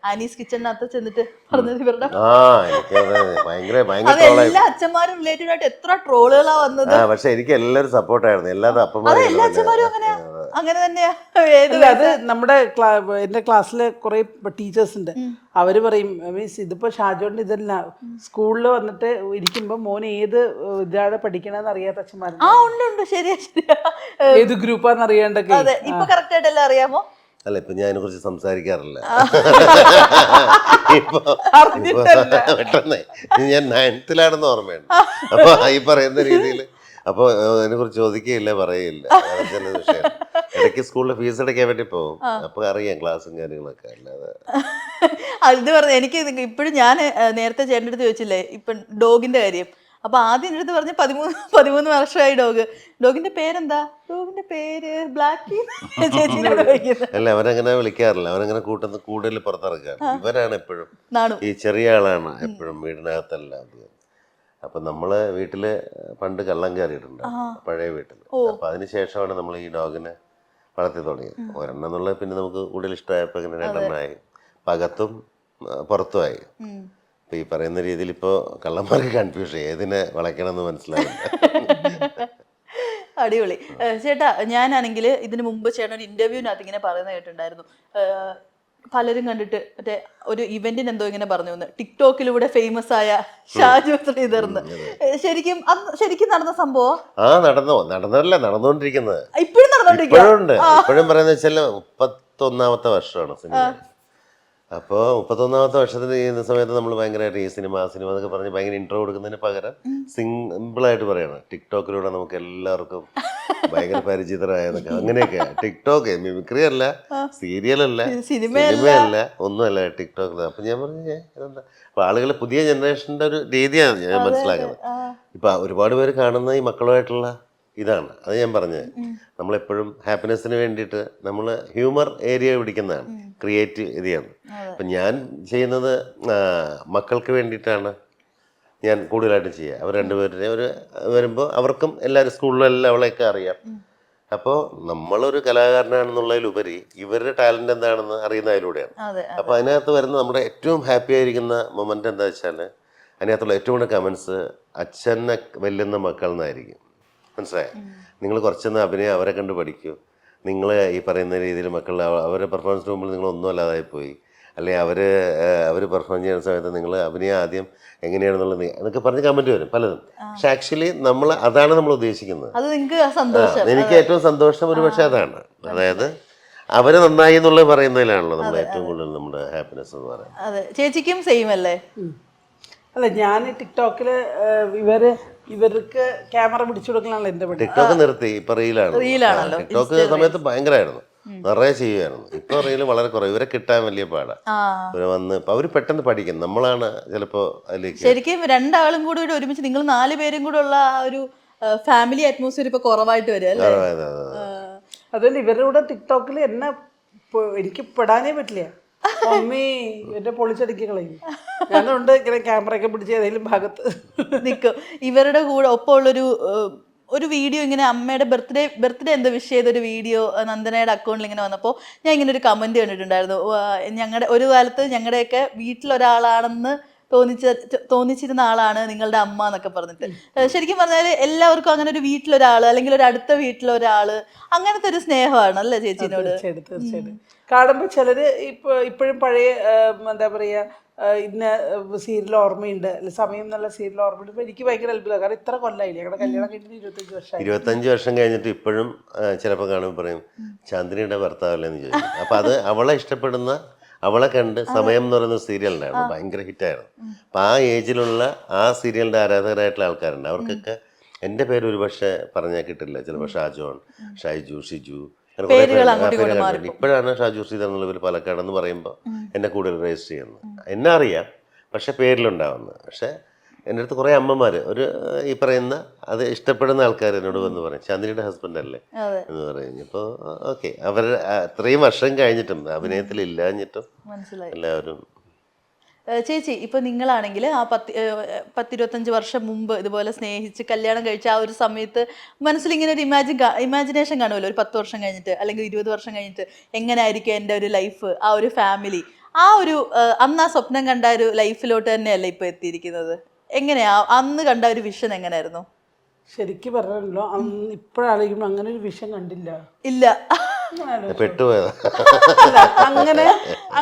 Annie's കിച്ചണിനകത്ത് ചെന്നിട്ട് പറഞ്ഞത് ഇവരുടെ എല്ലാ അച്ഛന്മാരും റിലേറ്റഡ് ആയിട്ട് എത്ര ട്രോളുകളാ വന്നത്. പക്ഷെ എനിക്ക് എല്ലാവരും സപ്പോർട്ടായിരുന്നു, എല്ലാ എല്ലാ അച്ഛന്മാരും അങ്ങനെയാ, അങ്ങനെ തന്നെയാ. അത് നമ്മുടെ എന്റെ ക്ലാസ്സിലെ കുറെ ടീച്ചേഴ്സ് ഉണ്ട്, അവര് പറയും മീൻസ് ഇതിപ്പോ ഷാജോന്റെ ഇതല്ല, സ്കൂളിൽ വന്നിട്ട് ഇരിക്കുമ്പോ മോന് ഏത് ഇതാണ് പഠിക്കണമെന്ന് അറിയാത്ത അച്ഛന്മാരുണ്ട്. ആ ഉണ്ട്, ശരിയാ ശരിയാ, ഏത് ഗ്രൂപ്പാന്ന് അറിയാണ്ടൊക്കെ. അതെ, ഇപ്പൊ കറക്റ്റ് ആയിട്ടെല്ലാം അറിയാമോ? അല്ല, ഇപ്പൊ ഞാൻ അതിനെ കുറിച്ച് സംസാരിക്കാറില്ല. പെട്ടെന്ന് ഞാൻ 9th ഓർമ്മയുണ്ട്. അപ്പൊ ഈ പറയുന്ന രീതിയിൽ അപ്പൊ അതിനെ കുറിച്ച് ചോദിക്കുകയില്ല, പറയുകയില്ല. ചില വിഷയം ഇടയ്ക്ക് സ്കൂളിൽ ഫീസ് അടയ്ക്കാൻ വേണ്ടി പോകും, അപ്പൊ അറിയാം ക്ലാസ്സും കാര്യങ്ങളൊക്കെ. അല്ലാതെ അത് പറഞ്ഞു എനിക്ക് ഇപ്പോഴും, ഞാൻ നേരത്തെ ചേട്ടൻ്റെ അടുത്ത് ചോദിച്ചില്ലേ ഇപ്പൊ ഡോഗിന്റെ കാര്യം, അപ്പൊ ആദ്യം എൻ്റെ അടുത്ത് പറഞ്ഞ് 13 വർഷമായി ഡോഗിന്റെ പേരെന്താ? ഡോഗിന്റെ പേര് ബ്ലാക്കി. അല്ല, അവനങ്ങനെ വിളിക്കാറില്ല, അവനങ്ങനെ കൂടുതൽ പുറത്തിറക്കാൻ. ഇവരാണ് എപ്പോഴും, ഈ ചെറിയ ആളാണ് എപ്പോഴും വീടിനകത്തല്ല. അപ്പൊ നമ്മള് വീട്ടില് പണ്ട് കള്ളം കയറിയിട്ടുണ്ട്, പഴയ വീട്ടിൽ. അപ്പൊ അതിനുശേഷമാണ് നമ്മൾ ഈ ഡോഗിനെ വളർത്തി തുടങ്ങിയത്. ഒരെണ്ണം എന്നുള്ളത് പിന്നെ നമുക്ക് കൂടുതൽ ഇഷ്ടമായപ്പോ ഇങ്ങനെ 2 പകത്തും പുറത്തുമായി. ഇപ്പൊ ഈ പറയുന്ന രീതിയിൽ ഇപ്പോ കള്ളന്മാർക്ക് കൺഫ്യൂഷൻ, ഏതിനെ വളയ്ക്കണം എന്ന് മനസ്സിലാവില്ല. അടിപൊളി ചേട്ടാ. ഞാനാണെങ്കിൽ ഇതിനു മുമ്പ് ചേട്ടൻ ഒരു ഇന്റർവ്യൂവിനകത്ത് ഇങ്ങനെ പറയുന്നത് കേട്ടിട്ടുണ്ടായിരുന്നു, പലരും കണ്ടിട്ട് മറ്റേ ഒരു ഇവന്റിന് എന്തോ ഇങ്ങനെ പറഞ്ഞു വന്ന് ടിക്ടോക്കിലൂടെ ഫേമസ് ആയ ഷാജു ശ്രീധർന്ന്. ശരിക്കും നടന്ന സംഭവം? നടന്നുകൊണ്ടിരിക്കുന്നത് ഇപ്പോഴും നടന്നുകൊണ്ടിരിക്കുന്നുണ്ട്. ഇപ്പോഴും പറയുന്ന വെച്ചാൽ 31ാമത്തെ വർഷമാണ് സിനിമ. അപ്പോൾ 31ാമത്തെ വർഷത്തിന് ചെയ്യുന്ന സമയത്ത് നമ്മൾ ഭയങ്കരമായിട്ട് ഈ സിനിമ എന്നൊക്കെ പറഞ്ഞ് ഭയങ്കര ഇൻട്രോ കൊടുക്കുന്നതിന് പകരം സിമ്പിളായിട്ട് പറയണം, ടിക്ടോക്കിലൂടെ നമുക്ക് എല്ലാവർക്കും ഭയങ്കര പരിചിതരായെന്നൊക്കെ. അങ്ങനെയൊക്കെ ടിക്ടോക്ക് മിമിക്രി അല്ല, സീരിയലല്ല, സിനിമയല്ല, ഒന്നുമല്ല, ടിക്ടോക്ക്. അപ്പൊ ഞാൻ പറഞ്ഞു ഇതെന്താ. അപ്പൊ ആളുകൾ പുതിയ ജനറേഷന്റെ ഒരു രീതിയാണ് ഞാൻ മനസ്സിലാക്കുന്നത്. ഇപ്പൊ ഒരുപാട് പേര് കാണുന്ന ഈ മക്കളുമായിട്ടുള്ള ഇതാണ്, അത് ഞാൻ പറഞ്ഞത്. നമ്മളെപ്പോഴും ഹാപ്പിനെസ്സിന് വേണ്ടിയിട്ട് നമ്മൾ ഹ്യൂമർ ഏരിയ പിടിക്കുന്നതാണ്, ക്രിയേറ്റീവ് ഏരിയയാണ്. അപ്പം ഞാൻ ചെയ്യുന്നത് മക്കൾക്ക് വേണ്ടിയിട്ടാണ് ഞാൻ കൂടുതലായിട്ട് ചെയ്യുക. അവർ 2 പേരുടെ വരുമ്പോൾ അവർക്കും എല്ലാവരും സ്കൂളിലെല്ലാം അവളെയൊക്കെ അറിയാം. അപ്പോൾ നമ്മളൊരു കലാകാരനാണെന്നുള്ളതിലുപരി ഇവരുടെ ടാലൻറ്റ് എന്താണെന്ന് അറിയുന്ന അതിലൂടെയാണ്. അപ്പോൾ അതിനകത്ത് വരുന്ന നമ്മുടെ ഏറ്റവും ഹാപ്പി ആയിരിക്കുന്ന മൊമെൻ്റ് എന്താ വെച്ചാൽ, അതിനകത്തുള്ള ഏറ്റവും കൂടുതൽ കമൻസ് അച്ഛനെ വെല്ലുന്ന മക്കൾ എന്നായിരിക്കും. മനസ്സിലായോ? നിങ്ങൾ കുറച്ചൊന്ന് അഭിനയം അവരെ കണ്ട് പഠിക്കൂ. നിങ്ങൾ ഈ പറയുന്ന രീതിയിൽ മക്കൾ അവരുടെ പെർഫോമൻസിന് മുമ്പിൽ നിങ്ങളൊന്നും അല്ലാതായിപ്പോയി, അല്ലെങ്കിൽ അവർ പെർഫോം ചെയ്യുന്ന സമയത്ത് നിങ്ങൾ അഭിനയം ആദ്യം എങ്ങനെയാണെന്നുള്ളത് എന്നൊക്കെ പറഞ്ഞ് കമൻറ്റ് വരും പലതും. പക്ഷെ ആക്ച്വലി അതാണ് നമ്മൾ ഉദ്ദേശിക്കുന്നത്. എനിക്ക് ഏറ്റവും സന്തോഷം ഒരു പക്ഷേ അതാണ്. അതായത് അവര് നന്നായി എന്നുള്ളത് പറയുന്നതിലാണല്ലോ നമ്മൾ ഏറ്റവും കൂടുതൽ നമ്മുടെ ഹാപ്പിനെസ് എന്ന് പറയുന്നത്. ചേച്ചിക്കും സെയിം അല്ലേ? അല്ല, ഞാൻ ടിക്ടോക്കില് ഇവർക്ക് ക്യാമറ പിടിച്ചു കൊടുക്കലാണല്ലോ എന്റെ പണി. ടിക്ടോക്ക് നിർത്തി, ഇപ്പൊ റീലാണല്ലോ. ടിക്ടോക്ക് സമയത്ത് ഭയങ്കരമായിരുന്നു, നിറയെ ചെയ്യുമായിരുന്നു. ഇപ്പൊ റീല് വളരെ കുറവ്, ഇവരെ കിട്ടാൻ വലിയ പാടാ. ഇവരെ വന്ന് അവര് പെട്ടെന്ന് പഠിക്കും, നമ്മളാണ് ചിലപ്പോ അതിലേക്ക്. ശരിക്കും 2 ആളും കൂടി ഒരുമിച്ച് നിങ്ങൾ 4 പേരും കൂടെ ഉള്ള ആ ഒരു ഫാമിലി അറ്റ്മോസ്ഫിയർ ഇപ്പൊ കുറവായിട്ട് വരും അല്ലേ? അതുകൊണ്ട് ഇവരുടെ കൂടെ ടിക്ടോക്കിൽ എന്നെ എനിക്ക് പെടാനേ പറ്റില്ല. മമ്മി എന്റെ പൊളിച്ചടുക്കി കളയും. ഞാനുണ്ട് ഇങ്ങനെ ക്യാമറ ഒക്കെ പിടിച്ച് ഏതെങ്കിലും ഭാഗത്ത് നിൽക്കും. ഇവരുടെ കൂടെ ഒപ്പമുള്ളൊരു വീഡിയോ ഇങ്ങനെ അമ്മയുടെ ബർത്ത്ഡേ എന്താ വിഷ് ചെയ്തൊരു വീഡിയോ നന്ദനയുടെ അക്കൗണ്ടിൽ ഇങ്ങനെ വന്നപ്പോൾ ഞാൻ ഇങ്ങനെ ഒരു കമന്റ് കണ്ടിട്ടുണ്ടായിരുന്നു. ഒരു കാലത്ത് ഞങ്ങളുടെയൊക്കെ വീട്ടിലൊരാളാണെന്ന് തോന്നിച്ചിരുന്ന ആളാണ് നിങ്ങളുടെ അമ്മ എന്നൊക്കെ പറഞ്ഞിട്ട്. ശരിക്കും പറഞ്ഞാൽ എല്ലാവർക്കും അങ്ങനെ ഒരു വീട്ടിലൊരാൾ അല്ലെങ്കിൽ ഒരു അടുത്ത വീട്ടിലൊരാള് അങ്ങനത്തെ ഒരു സ്നേഹമാണ് അല്ലേ ചേച്ചിനോട്? തീർച്ചയായിട്ടും കാണുമ്പോൾ ചിലര് ഇപ്പോഴും പഴയ എന്താ പറയാ ഇന്ന സീരിയൽ ഓർമ്മയുണ്ട്, സമയം എന്നുള്ള സീരിയൽ ഓർമ്മയുണ്ട്. എനിക്ക് ഭയങ്കര അത്ഭുതമാണ്, കാരണം ഇത്ര കൊല്ലമായില്ലേ ഞങ്ങളുടെ കല്യാണം കഴിഞ്ഞിട്ട് 25 വർഷം കഴിഞ്ഞിട്ട് ഇപ്പോഴും ചിലപ്പോൾ കാണുമ്പോൾ പറയും ചാന്ദിനിയുടെ ഭർത്താവല്ലേന്ന് ചോദിക്കും. അപ്പൊ അത് അവളെ ഇഷ്ടപ്പെടുന്ന, അവളെ കണ്ട് സമയം എന്ന് പറയുന്ന സീരിയൽ ഉണ്ടായിരുന്നു, ഭയങ്കര ഹിറ്റായിരുന്നു. അപ്പം ആ ഏജിലുള്ള ആ സീരിയലിൻ്റെ ആരാധകരായിട്ടുള്ള ആൾക്കാരുണ്ട്. അവർക്കൊക്കെ എൻ്റെ പേര് ഒരു പക്ഷേ പറഞ്ഞാൽ കിട്ടില്ല. ചിലപ്പോൾ ഷാജോൺ, ഷൈജു, ഷിജു, ഇപ്പോഴാണ് ഷാജു ശ്രീധർ എന്നുള്ള പേര് പാലക്കാട് എന്ന് പറയുമ്പോൾ എന്നെ കൂടുതൽ രജിസ്റ്റർ ചെയ്യുന്നത്. എന്നെ അറിയാം, പക്ഷെ പേരിലുണ്ടാവുന്നത്. പക്ഷെ എൻ്റെ അടുത്ത് കുറേ അമ്മമാർ ഈ പറയുന്ന അത് ഇഷ്ടപ്പെടുന്ന ആൾക്കാർ എന്നോട് വന്ന് പറയും ചാന്ദിനിയുടെ ഹസ്ബൻഡ് അല്ലേ എന്ന് പറയും. ഇപ്പോൾ ഓക്കെ, അവർ അത്രയും വർഷം കഴിഞ്ഞിട്ടും അഭിനയത്തിൽ ഇല്ലാഞ്ഞിട്ടും എല്ലാവരും. ചേച്ചി ഇപ്പൊ നിങ്ങളാണെങ്കിൽ ആ 10-25 വർഷം മുമ്പ് ഇതുപോലെ സ്നേഹിച്ച് കല്യാണം കഴിച്ച ആ ഒരു സമയത്ത് മനസ്സിലിങ്ങനെ ഒരു ഇമാജിനേഷൻ കാണുമല്ലോ, ഒരു 10 വർഷം കഴിഞ്ഞിട്ട് അല്ലെങ്കിൽ 20 വർഷം കഴിഞ്ഞിട്ട് എങ്ങനെ ആയിരിക്കും എൻ്റെ ഒരു ലൈഫ്, ആ ഒരു ഫാമിലി. ആ ഒരു അന്ന് ആ സ്വപ്നം കണ്ട ഒരു ലൈഫിലോട്ട് തന്നെയല്ലേ ഇപ്പൊ എത്തിയിരിക്കുന്നത്? എങ്ങനെയാ അന്ന് കണ്ട ഒരു വിഷൻ എങ്ങനെയായിരുന്നു? ശരിക്കും പറഞ്ഞല്ലോ, അന്ന് ഇപ്പോഴാലോചിക്കുമ്പോൾ അങ്ങനെ ഒരു വിഷയം കണ്ടില്ല. ഇല്ല. പെട്ടുപോയതാ. അല്ല,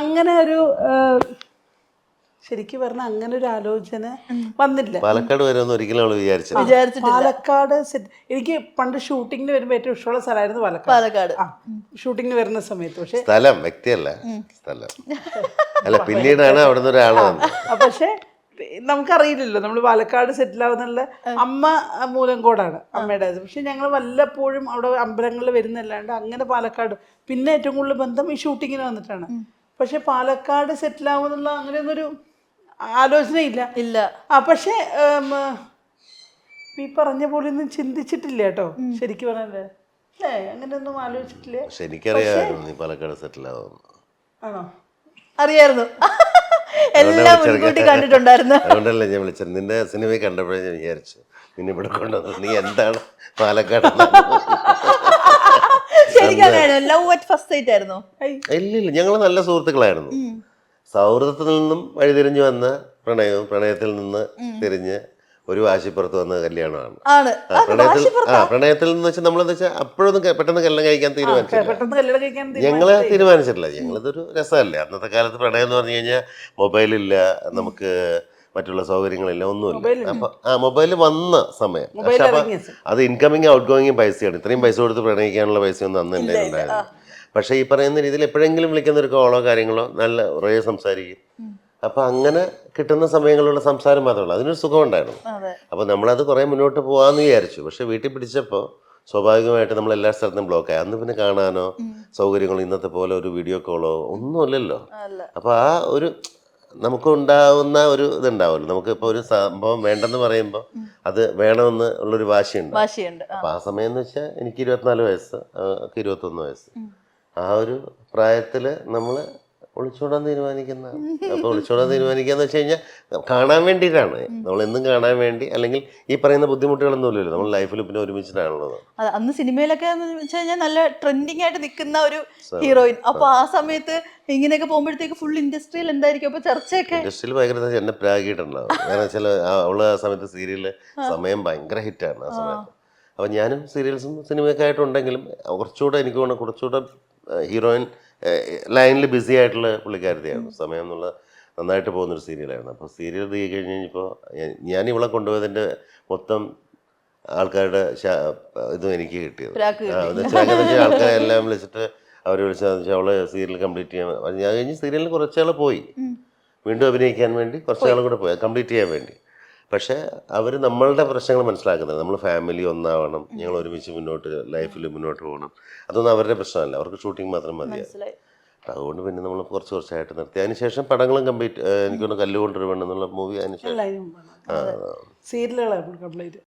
അങ്ങനെ ഒരു ശരിക്കും പറഞ്ഞാൽ അങ്ങനെ ഒരു ആലോചന വന്നില്ല. പാലക്കാട് വരെ ഒന്നും ഒരിക്കലും അവള് വിചാരിച്ചില്ല. പാലക്കാട് സെറ്റ് എനിക്ക് പണ്ട് ഷൂട്ടിങ്ങിന് വരുമ്പോൾ ഏറ്റവും ഇഷ്ടമുള്ള സ്ഥലമായിരുന്നു പാലക്കാട്. ഷൂട്ടിങ്ങിന് വരുന്ന സമയത്ത്. പക്ഷെ സ്ഥലം വ്യക്തിയല്ല, സ്ഥലം അല്ല, പിന്നീടാണ് അവിടുന്ന് ഒരാൾ വന്നത്. പക്ഷെ നമുക്കറിയില്ലല്ലോ നമ്മൾ പാലക്കാട് സെറ്റിൽ ആവുന്നുള്ള. അമ്മ മൂലംകോടാണ് അമ്മയുടെ. പക്ഷെ ഞങ്ങൾ വല്ലപ്പോഴും അവിടെ അമ്പലങ്ങളിൽ വരുന്നല്ലാണ്ട് അങ്ങനെ പാലക്കാട്. പിന്നെ ഏറ്റവും കൂടുതൽ ബന്ധം ഈ ഷൂട്ടിങ്ങിന് വന്നിട്ടാണ്. പക്ഷെ പാലക്കാട് സെറ്റിൽ ആവുന്നുള്ള അങ്ങനെയൊന്നൊരു ആലോചനയില്ല. പക്ഷെ ഈ പറഞ്ഞ പോലെ ഒന്നും ചിന്തിച്ചിട്ടില്ല കേട്ടോ, ശരിക്കും പറഞ്ഞല്ലേ. അല്ലേ, അങ്ങനെയൊന്നും ആലോചിച്ചിട്ടില്ല. പക്ഷെ എനിക്കറിയാമായിരുന്നു നീ പാലക്കാട് സെറ്റിൽ ആവുന്നു. ആണോ? അറിയായിരുന്നു. എല്ലാം മുൻകൂട്ടി കണ്ടിട്ടുണ്ടായിരുന്നു. അതുകൊണ്ടല്ലേ ഞാൻ വിളിച്ചത്. നിന്റെ സിനിമയിൽ കണ്ടപ്പോഴേ ഞാൻ വിചാരിച്ചു നിന്നെ ഇവിടെ കൊണ്ടുവന്നു. നീ എന്താണ് Palakkad? Love at first sight ആയിരുന്നു? ഇല്ലില്ല, ഞങ്ങൾ നല്ല സുഹൃത്തുക്കളായിരുന്നു. സൗഹൃദത്തിൽ നിന്നും വഴിതിരിഞ്ഞു വന്ന പ്രണയവും പ്രണയത്തിൽ നിന്ന് തിരിഞ്ഞ് ഒരു വാശിപ്പുറത്ത് വന്ന കല്യാണമാണ്. പ്രണയത്തിൽ നിന്ന് വെച്ചാൽ നമ്മളെന്ന് വെച്ചാൽ അപ്പോഴൊന്നും പെട്ടെന്ന് കല്യാണം കഴിക്കാൻ തീരുമാനിച്ചില്ല. ഞങ്ങള് തീരുമാനിച്ചിട്ടില്ല. ഞങ്ങളിതൊരു രസമല്ലേ. അന്നത്തെ കാലത്ത് പ്രണയം എന്ന് പറഞ്ഞു കഴിഞ്ഞാൽ മൊബൈലില്ല, നമുക്ക് മറ്റുള്ള സൗകര്യങ്ങളില്ല, ഒന്നുമില്ല. അപ്പൊ മൊബൈൽ വന്ന സമയം. പക്ഷെ അപ്പൊ അത് ഇൻകമിങ് ഔട്ട് ഗോയിങ് പൈസയാണ്. ഇത്രയും പൈസ കൊടുത്ത് പ്രണയിക്കാനുള്ള പൈസയൊന്നും അന്ന് എൻ്റെ ഉണ്ടായിരുന്നു. പക്ഷെ ഈ പറയുന്ന രീതിയിൽ എപ്പോഴെങ്കിലും വിളിക്കുന്ന ഒരു കോളോ കാര്യങ്ങളോ നല്ല കുറേ സംസാരിക്കും. അപ്പൊ അങ്ങനെ കിട്ടുന്ന സമയങ്ങളിലുള്ള സംസാരം മാത്രമല്ല, അതിനൊരു സുഖം ഉണ്ടായിരുന്നു. അപ്പൊ നമ്മളത് കുറെ മുന്നോട്ട് പോകാമെന്ന് വിചാരിച്ചു. പക്ഷെ വീട്ടിൽ പിടിച്ചപ്പോൾ സ്വാഭാവികമായിട്ട് നമ്മൾ എല്ലാ സ്ഥലത്തും ബ്ലോക്കായി. അന്ന് പിന്നെ കാണാനോ സൗകര്യങ്ങളോ ഇന്നത്തെ പോലെ ഒരു വീഡിയോ കോളോ ഒന്നുമില്ലല്ലോ. അപ്പൊ ആ ഒരു നമുക്ക് ഉണ്ടാവുന്ന ഒരു ഇതുണ്ടാവുമല്ലോ. നമുക്ക് ഇപ്പോൾ ഒരു സംഭവം വേണ്ടെന്ന് പറയുമ്പോൾ അത് വേണമെന്ന് ഉള്ളൊരു വാശിയുണ്ട്. അപ്പൊ ആ സമയം എന്ന് വെച്ചാൽ എനിക്ക് 24 വയസ്സ്, 21 വയസ്സ്. ആ ഒരു പ്രായത്തിൽ നമ്മൾ ഒളിച്ചോടാൻ തീരുമാനിക്കുന്ന. അപ്പോൾ ഒളിച്ചോടാൻ തീരുമാനിക്കാന്ന് വെച്ച് കഴിഞ്ഞാൽ കാണാൻ വേണ്ടിയിട്ടാണ്. നമ്മളെന്നും കാണാൻ വേണ്ടി. അല്ലെങ്കിൽ ഈ പറയുന്ന ബുദ്ധിമുട്ടുകളൊന്നും ഇല്ലല്ലോ. നമ്മൾ ലൈഫിൽ പിന്നെ ഒരുമിച്ചിട്ടാണുള്ളത്. അന്ന് സിനിമയിലൊക്കെ വെച്ച് കഴിഞ്ഞാൽ നല്ല ട്രെൻഡിങ് ആയിട്ട് നിൽക്കുന്ന ഒരു ഹീറോയിൻ. അപ്പൊ ആ സമയത്ത് ഇങ്ങനെയൊക്കെ പോകുമ്പോഴത്തേക്ക് ഫുൾ ഇൻഡസ്ട്രിയിൽ എന്തായിരിക്കും അപ്പൊ ചർച്ചയൊക്കെ? ഇൻഡസ്ട്രിയിൽ ഭയങ്കര എന്നെ പ്രാഗിയിട്ടുണ്ടാവും. കാരണം വെച്ചാൽ അവള് ആ സമയത്ത് സീരിയല് സമയം ഭയങ്കര ഹിറ്റാണ് ആ സമയത്ത്. അപ്പം ഞാനും സീരിയൽസും സിനിമയൊക്കെ ആയിട്ടുണ്ടെങ്കിലും കുറച്ചുകൂടെ എനിക്ക് തോന്നുന്നു കുറച്ചുകൂടെ ഹീറോയിൻ ലൈനിൽ ബിസി ആയിട്ടുള്ള പുള്ളിക്കാരത്തിയായിരുന്നു. സമയം എന്നുള്ള നന്നായിട്ട് പോകുന്നൊരു സീരിയലായിരുന്നു. അപ്പോൾ സീരിയൽ തീ കഴിഞ്ഞ് കഴിഞ്ഞപ്പോൾ ഞാൻ ഇവളെ കൊണ്ടുപോയതിൻ്റെ മൊത്തം ആൾക്കാരുടെ ഇതും എനിക്ക് കിട്ടിയത്. ആൾക്കാരെ എല്ലാം വിളിച്ചിട്ട് അവർ വിളിച്ചതെന്ന് വെച്ചാൽ അവളെ സീരിയൽ കംപ്ലീറ്റ് ചെയ്യാൻ. ഞാൻ കഴിഞ്ഞ് സീരിയലിൽ കുറച്ചാൾ പോയി, വീണ്ടും അഭിനയിക്കാൻ വേണ്ടി കുറച്ചാളും കൂടെ പോയി കംപ്ലീറ്റ് ചെയ്യാൻ വേണ്ടി. പക്ഷേ അവർ നമ്മളുടെ പ്രശ്നങ്ങൾ മനസ്സിലാക്കുന്നത്. നമ്മൾ ഫാമിലി ഒന്നാവണം, ഞങ്ങൾ ഒരുമിച്ച് മുന്നോട്ട് ലൈഫിൽ മുന്നോട്ട് പോകണം. അതൊന്നും അവരുടെ പ്രശ്നമല്ല, അവർക്ക് ഷൂട്ടിംഗ് മാത്രം മതിയായിരുന്നു. അതുകൊണ്ട് പിന്നെ നമ്മൾ കുറച്ചായിട്ട് നിർത്തി. അതിനുശേഷം പടങ്ങളും കംപ്ലീറ്റ്. എനിക്കൊന്ന് കല്ലുകൊണ്ടൊരു പെണ്ണെന്നുള്ള മൂവി അതിനുശേഷം സീരിയലുകളാണ് കംപ്ലീറ്റ്.